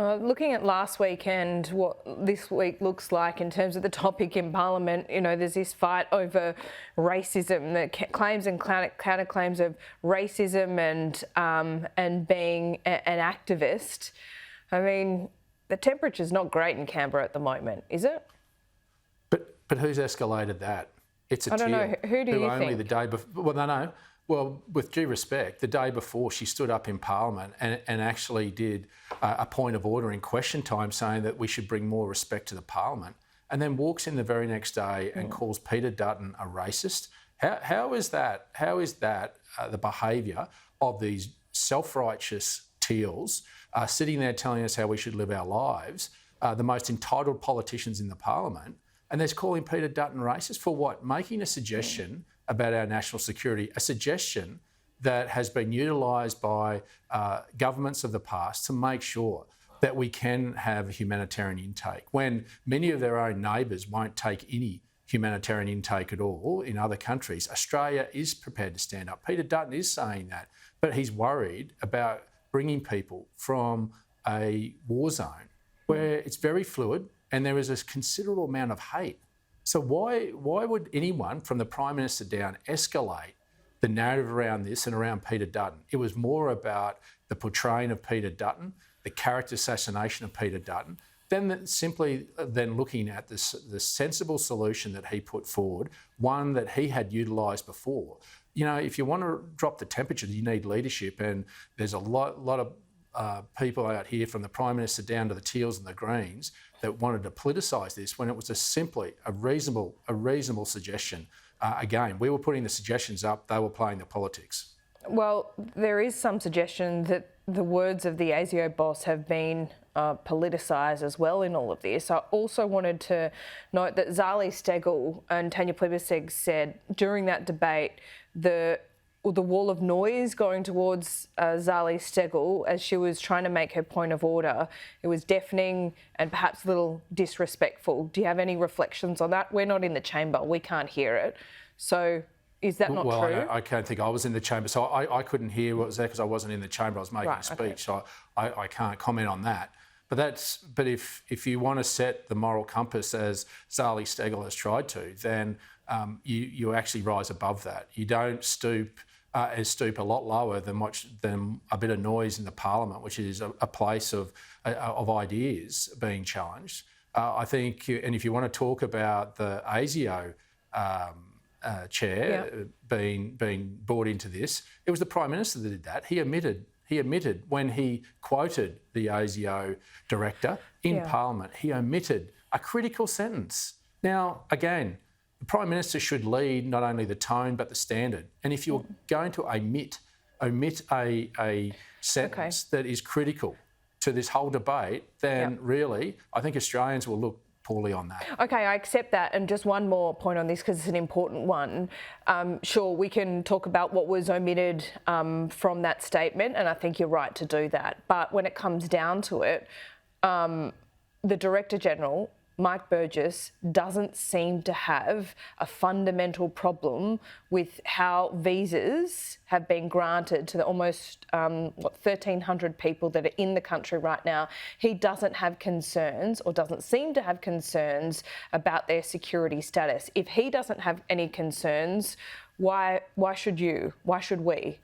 Looking at last week and what this week looks like in terms of the topic in Parliament, there's this fight over racism, the claims and counterclaims of racism and being an activist. I mean, the temperature's not great in Canberra at the moment, is it? But who's escalated that? It's a I don't know. Who do you only think? The day before. Well, no. Well, with due respect, the day before she stood up in Parliament and actually did a point of order in question time saying that we should bring more respect to the Parliament, and then walks in the very next day and calls Peter Dutton a racist. How is that? How is that the behaviour of these self-righteous teals sitting there telling us how we should live our lives, the most entitled politicians in the Parliament, and they're calling Peter Dutton racist for what? Making a suggestion about our national security, a suggestion that has been utilised by governments of the past to make sure that we can have humanitarian intake, when many of their own neighbours won't take any humanitarian intake at all in other countries. Australia is prepared to stand up. Peter Dutton is saying that, but he's worried about bringing people from a war zone where it's very fluid and there is a considerable amount of hate. So why would anyone from the Prime Minister down escalate the narrative around this and around Peter Dutton? It was more about the portraying of Peter Dutton, the character assassination of Peter Dutton, than simply looking at the sensible solution that he put forward, one that he had utilised before. If you want to drop the temperature, you need leadership, and there's a lot of people out here from the Prime Minister down to the Teals and the Greens that wanted to politicise this when it was simply a reasonable suggestion. Again, we were putting the suggestions up, they were playing the politics. Well, there is some suggestion that the words of the ASIO boss have been politicised as well in all of this. I also wanted to note that Zali Steggall and Tanya Plibersek said during that debate the wall of noise going towards Zali Steggall as she was trying to make her point of order, it was deafening and perhaps a little disrespectful. Do you have any reflections on that? We're not in the chamber, we can't hear it. So is that not true? Well, I can't think I was in the chamber, so I couldn't hear what was there because I wasn't in the chamber. I was making a speech, okay. So I can't comment on that. But if you want to set the moral compass as Zali Steggall has tried to, then you actually rise above that. You don't stoop a lot lower than a bit of noise in the Parliament, which is a place of ideas being challenged. I think, and if you want to talk about the ASIO chair being brought into this, it was the Prime Minister that did that. He omitted when he quoted the ASIO director in Parliament, he omitted a critical sentence. Now, again, the Prime Minister should lead not only the tone but the standard. And if you're going to omit a sentence that is critical to this whole debate, then really I think Australians will look poorly on that. Okay, I accept that. And just one more point on this because it's an important one. Sure, we can talk about what was omitted from that statement, and I think you're right to do that. But when it comes down to it, the Director-General, Mike Burgess, doesn't seem to have a fundamental problem with how visas have been granted to the almost 1,300 people that are in the country right now. He doesn't have concerns, or doesn't seem to have concerns, about their security status. If he doesn't have any concerns, why should you? Why should we?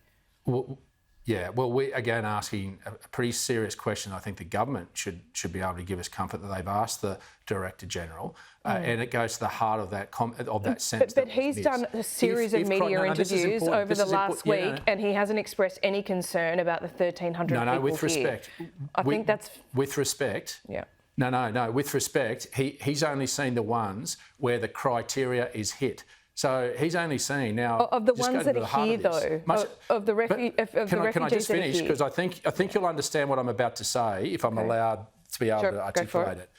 Well, we're again asking a pretty serious question. I think the government should be able to give us comfort that they've asked the Director-General, and it goes to the heart of that sentence. But he's done a series of media interviews over the last week, and he hasn't expressed any concern about the 1,300 people No, with respect. I think that's... With respect. Yeah. No, with respect, he's only seen the ones where the criteria is hit. So he's only seen now... Of the ones that are here, though, of the refugees. Can I just finish? Because I think you'll understand what I'm about to say if I'm allowed to be able to articulate it.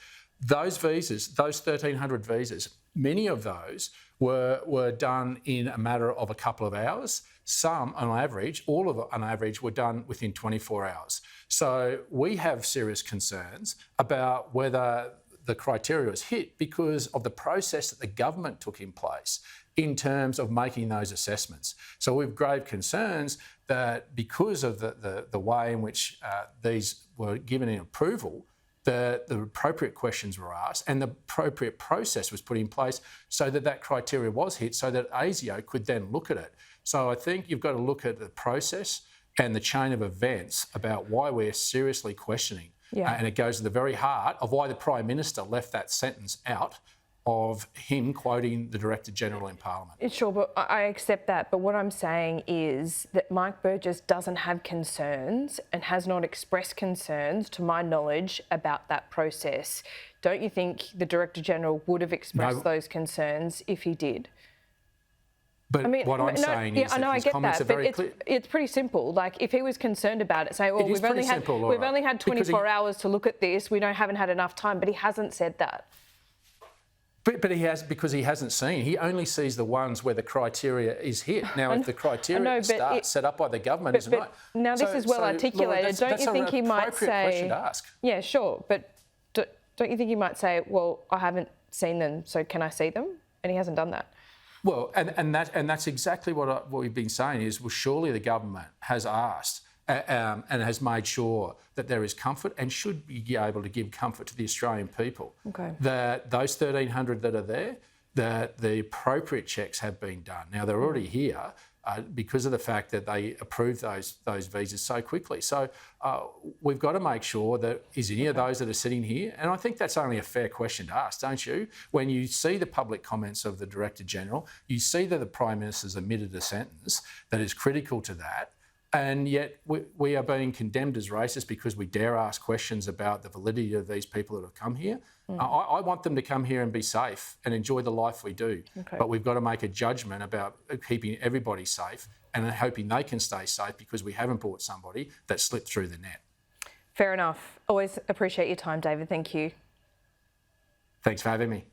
Those visas, those 1,300 visas, many of those were done in a matter of a couple of hours. Some, on average, all of them on average, were done within 24 hours. So we have serious concerns about whether the criteria was hit because of the process that the government took in place in terms of making those assessments. So we've grave concerns that because of the way in which these were given in approval, the appropriate questions were asked and the appropriate process was put in place so that that criteria was hit, so that ASIO could then look at it. So I think you've got to look at the process and the chain of events about why we're seriously questioning. And it goes to the very heart of why the Prime Minister left that sentence out of him quoting the Director-General in Parliament. Sure, but I accept that. But what I'm saying is that Mike Burgess doesn't have concerns and has not expressed concerns, to my knowledge, about that process. Don't you think the Director-General would have expressed those concerns if he did? But what I'm saying is that his comments are very clear. It's pretty simple. Like, if he was concerned about it, saying, well, we've only had 24 hours to look at this, we haven't had enough time, but he hasn't said that. But he has, because he hasn't seen. He only sees the ones where the criteria is hit. Now, if the criteria set up by the government isn't right. Now, this is well articulated. Laura, don't you think he might say... question to ask. Yeah, sure. But don't you think he might say, well, I haven't seen them, so can I see them? And he hasn't done that. Well, and that's exactly what we've been saying is, well, surely the government has asked and has made sure that there is comfort and should be able to give comfort to the Australian people. That those 1,300 that are there, that the appropriate checks have been done. Now, they're already here because of the fact that they approved those visas so quickly. So we've got to make sure that is any of those that are sitting here, and I think that's only a fair question to ask, don't you? When you see the public comments of the Director-General, you see that the Prime Minister's omitted a sentence that is critical to that, and yet we are being condemned as racist because we dare ask questions about the validity of these people that have come here. I want them to come here and be safe and enjoy the life we do. But we've got to make a judgment about keeping everybody safe and hoping they can stay safe because we haven't brought somebody that slipped through the net. Fair enough. Always appreciate your time, David. Thank you. Thanks for having me.